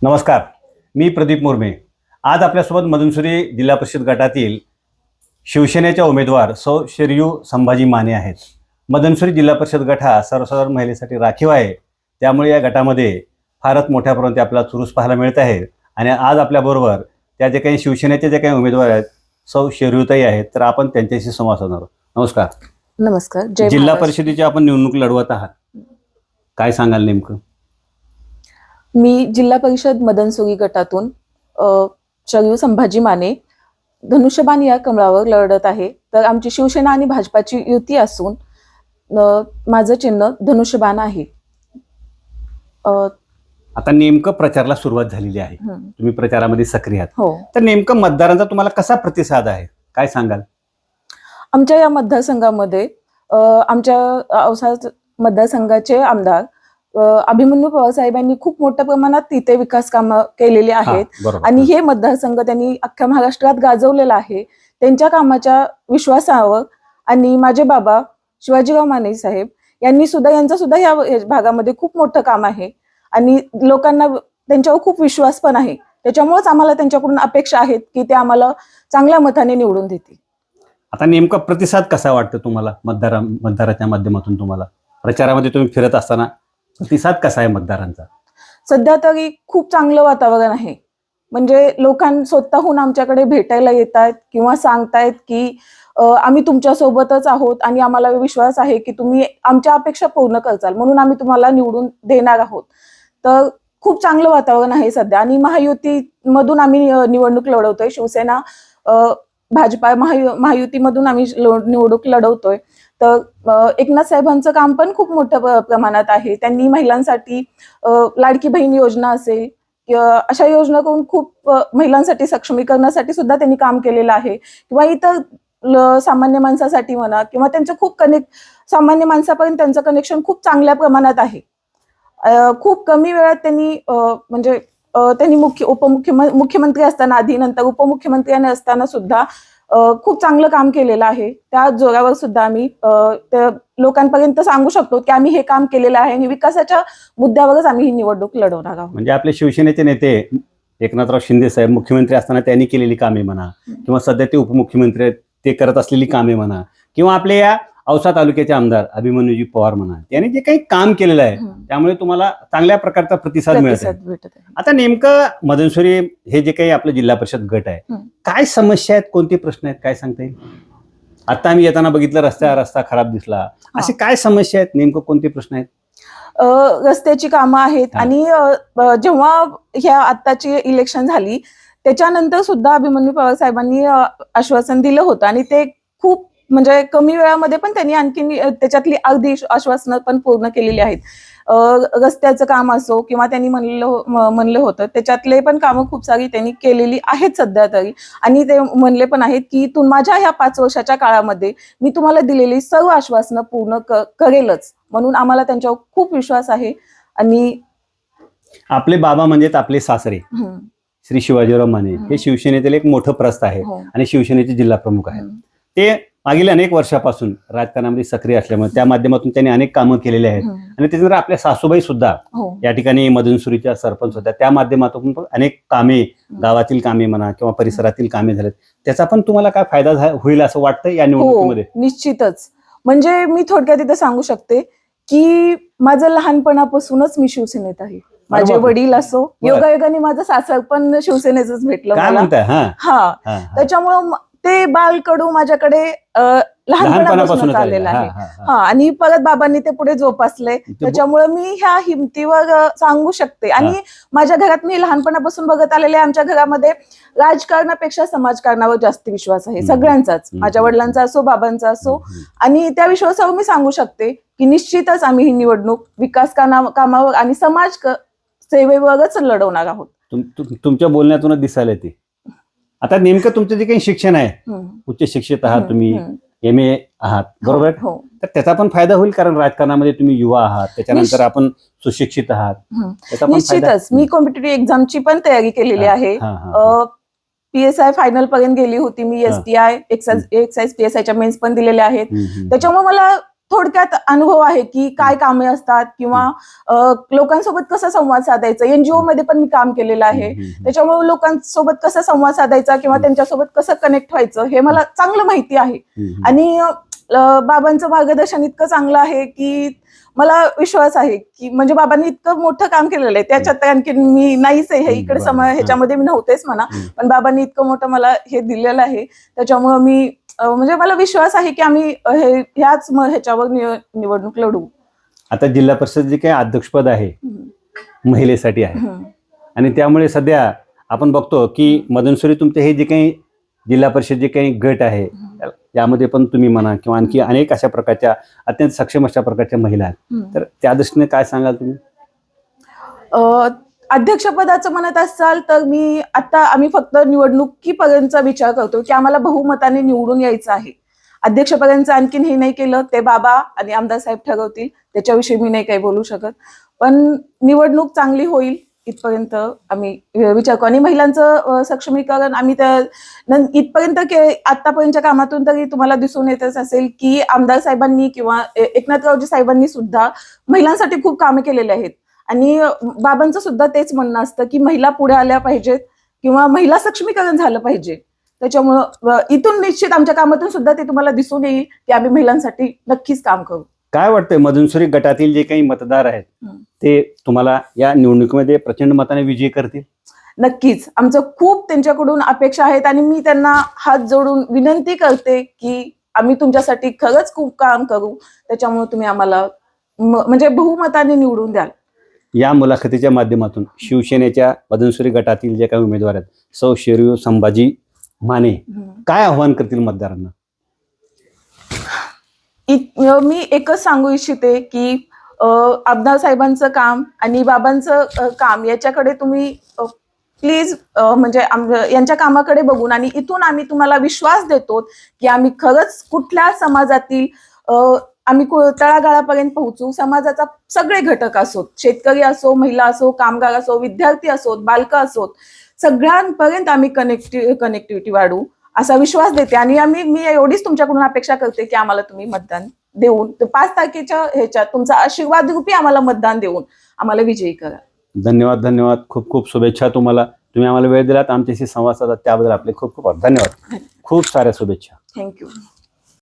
नमस्कार, मी प्रदीप मुर्मे. आज आपल्यासोबत मदनसुरी जिल्हा परिषद गटातील शिवसेनेच्या उमेदवार सौ शरयू संभाजी माने आहेत. मदनसुरी जिल्हा परिषद गट हा सर्वसाधारण महिलेसाठी राखीव आहे. त्यामुळे या गटामध्ये फारच मोठ्या प्रमाणात आपल्याला चुरूस पाहायला मिळत आहे. आणि आज आपल्याबरोबर त्या जे काही शिवसेनेचे जे काही उमेदवार आहेत सौ शरयूताई आहेत, तर आपण त्यांच्याशी संवाद साधणार आहोत. नमस्कार. नमस्कार. जय जिल्हा महाराष्ट्र. परिषदेची आपण निवडणूक लढवत आहात, काय सांगाल नेमकं? मी जिल्हा परिषद मदनसुरी गटातून शरयू संभाजी माने धनुष्यबाण या कमळावर लढत आहे. तर आमची शिवसेना आणि भाजपाची युती असून माझं चिन्ह धनुष्यबाण आहे. आता नेमकं प्रचाराला सुरुवात झालेली आहे, तुम्ही प्रचारामध्ये सक्रिय आहात. हो. तर नेमकं मतदारांचा तुम्हाला कसा प्रतिसाद आहे, काय सांगाल? आमच्या या मतदारसंघामध्ये आमच्या औसा मतदारसंघाचे आमदार अभिमन्यू पवार साहेबांनी खूप मोठ्या प्रमाणात तिथे विकास कामं केलेली आहेत आणि हे मतदारसंघ त्यांनी अख्ख्या महाराष्ट्रात गाजवलेला आहे. त्यांच्या कामाच्या विश्वासावर आणि माझे बाबा शिवाजीराव माने साहेब यांचा सुद्धा या भागामध्ये खूप मोठं काम आहे आणि लोकांना त्यांच्यावर खूप विश्वास पण आहे. त्याच्यामुळेच आम्हाला त्यांच्याकडून अपेक्षा आहेत की ते आम्हाला चांगल्या मताने निवडून देतील. आता नेमका प्रतिसाद कसा वाटतो तुम्हाला मतदाराच्या माध्यमातून? तुम्हाला प्रचारामध्ये तुम्ही फिरत असताना प्रतिसाद कसा आहे मतदारांचा? सध्या तरी खूप चांगलं वातावरण आहे. म्हणजे लोकांना स्वतःहून आमच्याकडे भेटायला येत आहेत किंवा सांगतायत की आम्ही तुमच्या सोबतच आहोत आणि आम्हाला विश्वास आहे की तुम्ही आमच्या अपेक्षा पूर्ण करचाल, म्हणून आम्ही तुम्हाला निवडून देणार आहोत. तर खूप चांगलं वातावरण आहे सध्या. आणि महायुतीमधून आम्ही निवडणूक लढवतोय. शिवसेना भाजपा महायुतीमधून आम्ही निवडणूक लढवतोय. तर एकनाथ साहेबांचं काम पण खूप मोठ्या प्रमाणात आहे. त्यांनी महिलांसाठी लाडकी बहीण योजना असेल अशा योजना करून खूप महिलांसाठी सक्षमीकरणासाठी सुद्धा त्यांनी काम केलेलं आहे. किंवा इतर सामान्य माणसासाठी म्हणा किंवा त्यांचं खूप सामान्य माणसापर्यंत त्यांचं कनेक्शन खूप चांगल्या प्रमाणात आहे. खूप कमी वेळात त्यांनी म्हणजे त्यांनी मुख्यमंत्री असताना आधी, नंतर उपमुख्यमंत्र्याने असताना सुद्धा खूप चांगलं काम केलेलं आहे. त्या जोरावर सुद्धा आम्ही लोकांपर्यंत सांगू शकतो की आम्ही हे काम केलेलं आहे आणि विकासाच्या मुद्द्यावरच आम्ही ही निवडणूक लढवणार आहोत. म्हणजे आपले शिवसेनेचे नेते एकनाथराव शिंदे साहेब मुख्यमंत्री असताना त्यांनी केलेली कामे म्हणा, किंवा सध्या ते उपमुख्यमंत्री आहेत ते करत असलेली कामे म्हणा, किंवा आपले या औसा तालुक्याचे आमदार अभिमन्यूजी पवार म्हणा, त्यांनी जे काही काम केलेलं आहे त्यामुळे तुम्हाला चांगल्या प्रकारचा प्रतिसाद मिळत आहे. आता नेमकं मदनसुरी हे जे काही आपलं जिल्हा परिषद गट आहे, काय समस्या आहेत, कोणते प्रश्न आहेत, काय सांगता येईल? आता आम्ही येताना बघितलं रस्ता खराब दिसला, असे काय समस्या आहेत, नेमकं कोणते प्रश्न आहेत? रस्त्याची कामं आहेत. आणि जेव्हा ह्या आत्ताची इलेक्शन झाली त्याच्यानंतर सुद्धा अभिमन्यू पवार साहेबांनी आश्वासन दिलं होतं आणि ते खूप म्हणजे कमी वेळामध्ये पण त्यांनी आणखी त्याच्यातली अर्धी आश्वासनं पण पूर्ण केलेली आहेत. रस्त्याचं काम असो किंवा त्यांनी म्हणलं होतं त्याच्यातले पण कामं खूप सारी त्यांनी केलेली आहेत सध्या तरी. आणि ते म्हणले पण आहेत की माझ्या ह्या 5 वर्षाच्या काळामध्ये मी तुम्हाला दिलेली सर्व आश्वासनं पूर्ण करेलच, म्हणून आम्हाला त्यांच्यावर खूप विश्वास आहे. आणि आपले बाबा म्हणजेच आपले सासरे श्री शिवाजीराव माने हे शिवसेनेतील एक मोठं प्रस्थ आहे आणि शिवसेनेचे जिल्हा प्रमुख आहेत. ते मागील अनेक वर्षापासून राजकारणामध्ये सक्रिय असल्यामुळे त्या माध्यमातून त्यांनी अनेक कामं केलेली आहेत. आणि त्याच्यानंतर आपल्या सासूबाई सुद्धा या ठिकाणी मदनसुरीच्या सरपंच होत्या, त्या माध्यमातून पण अनेक कामे, गावातील कामे म्हणा किंवा परिसरातील कामे झालेत. त्याचा पण तुम्हाला काय फायदा होईल असं वाटतं या निवडणुकीमध्ये? निश्चितच. म्हणजे मी थोडक्यात इथे सांगू शकते की माझं लहानपणापासूनच मी शिवसेनेत आहे. माझे वडील असो, योगायोगाने माझं सासर पण शिवसेनेचंच भेटलं मला. त्याच्यामुळं ते बालकडू माझ्याकडे लहानपणापासून आलेलं आहे. आणि परत बाबांनी ते पुढे जोपासले. त्याच्यामुळे मी ह्या हिमतीवर सांगू शकते. आणि माझ्या घरात मी लहानपणापासून बघत आलेले, आमच्या घरामध्ये राजकारणापेक्षा समाजकारणावर जास्त विश्वास आहे सगळ्यांचाच, माझ्या वडिलांचा असो बाबांचा असो. आणि त्या विश्वासावर मी सांगू शकते की निश्चितच आम्ही ही निवडणूक विकास कामावर आणि समाज सेवेवरच लढवणार आहोत. तुमच्या बोलण्यातूनच दिसायला येते. आता नेमकं तुमचं जे काही शिक्षण आहे, उच्च शिक्षित आहात तुम्ही, MA आहात, बरोबर? तर त्याचा पण फायदा होईल, कारण राजकारणामध्ये तुम्ही युवा आहात, त्याच्यानंतर आपण सुशिक्षित आहात. निश्चितच. मी कॉम्पिटिटिव्ह एक्झामची पण तयारी केलेली आहे. PSI फायनल पर्यंत गेली होती मी. STI एक्साइज PSIच्या मेन्स पण दिलेल्या आहेत. त्याच्यामुळे मला थोडक्यात अनुभव आहे की काय कामे असतात किंवा लोकांसोबत कसं संवाद साधायचं. एनजीओ मध्ये पण मी काम केलेलं आहे, त्याच्यामुळे लोकांसोबत कसा संवाद साधायचा किंवा त्यांच्यासोबत कसं कनेक्ट व्हायचं हे मला चांगलं माहिती आहे. आणि बाबांचं मार्गदर्शन इतकं चांगलं आहे की मला विश्वास आहे की म्हणजे बाबांनी इतकं मोठं काम केलेलं आहे, त्याच्यात आणखी मी नाहीच आहे, हे इकडे ह्याच्यामध्ये मी नव्हतेच म्हणा, पण बाबांनी इतकं मोठं मला हे दिलेलं आहे. त्याच्यामुळे मी म्हणजे मला विश्वास आहे की आम्ही ह्याच ह्याच्यावर निवडणूक लढू. आता जिल्हा परिषद जे काही अध्यक्षपद आहे महिलेसाठी आहे, आणि त्यामुळे सध्या आपण बघतो की मदनसुरी तुमचे हे जे काही जिल्हा परिषद जे काही गट आहे यामध्ये पण तुम्ही म्हणा किंवा आणखी अनेक अशा प्रकारच्या अत्यंत सक्षम अशा प्रकारच्या महिला आहेत, तर त्या दृष्टीने काय सांगाल तुम्ही? अध्यक्षपदाचं म्हणत असाल तर आम्ही फक्त निवडणुकीपर्यंतचा विचार करतो की आम्हाला बहुमताने निवडून यायचं आहे. अध्यक्षपर्यंत आणखीन हे नाही केलं, ते बाबा आणि आमदार साहेब ठरवतील, त्याच्याविषयी मी नाही काही बोलू शकत. पण निवडणूक चांगली होईल इथपर्यंत आम्ही विचार करू. आणि महिलांचं सक्षमीकरण आम्ही इथपर्यंत आतापर्यंतच्या कामातून तरी तुम्हाला दिसून येतच असेल की आमदार साहेबांनी किंवा एकनाथरावजी साहेबांनी सुद्धा महिलांसाठी खूप कामे केलेली आहेत. आणि बाबांचं सुद्धा तेच म्हणणं असतं की महिला पुढे आल्या पाहिजेत किंवा महिला सक्षमीकरण झालं पाहिजे. त्याच्यामुळं इथून निश्चित आमच्या कामातून सुद्धा ते तुम्हाला दिसून येईल की आम्ही महिलांसाठी नक्कीच काम करू. काय वाटतंय मदनसुरी गटातील जे काही मतदार आहेत ते तुम्हाला या निवडणुकीमध्ये प्रचंड मताने विजयी करतील? नक्कीच. आमचं खूप त्यांच्याकडून अपेक्षा आहेत आणि मी त्यांना हात जोडून विनंती करते की आम्ही तुमच्यासाठी खरंच खूप काम करू. त्याच्यामुळे तुम्ही आम्हाला म्हणजे बहुमताने निवडून द्याल. या मुलाखतीच्या माध्यमातून शिवसेनेच्या मदनसुरी गटातील जे काही उमेदवार आहेत सौ शेरू संभाजी माने काय आव्हान करतील मतदारांना? मी एकच सांगू इच्छिते की आमदार साहेबांचं काम आणि बाबांचं काम याच्याकडे तुम्ही प्लीज म्हणजे यांच्या कामाकडे बघून आणि इथून आम्ही तुम्हाला विश्वास देतो की आम्ही खरंच कुठल्या समाजातील आम्ही तळागाळापर्यंत पोहोचू. समाजाचा सगळे घटक असोत, शेतकरी असो, महिला असो, कामगार असो, विद्यार्थी असोत, बालकं असोत, सगळ्यांपर्यंत आम्ही कनेक्टिव्हिटी वाढवू असा विश्वास देते. आणि मी एवढीच तुमच्याकडून अपेक्षा करते की आम्हाला तुम्ही मतदान देऊन 5 तारखेच्या ह्याच्यात तुमचा आशीर्वाद रूपी आम्हाला मतदान देऊन आम्हाला विजयी करा. धन्यवाद. धन्यवाद. खूप खूप शुभेच्छा तुम्हाला. तुम्ही आम्हाला वेळ दिलात, आमच्याशी संवाद साधला त्याबद्दल आपले खूप खूप धन्यवाद. खूप साऱ्या शुभेच्छा. थँक्यू.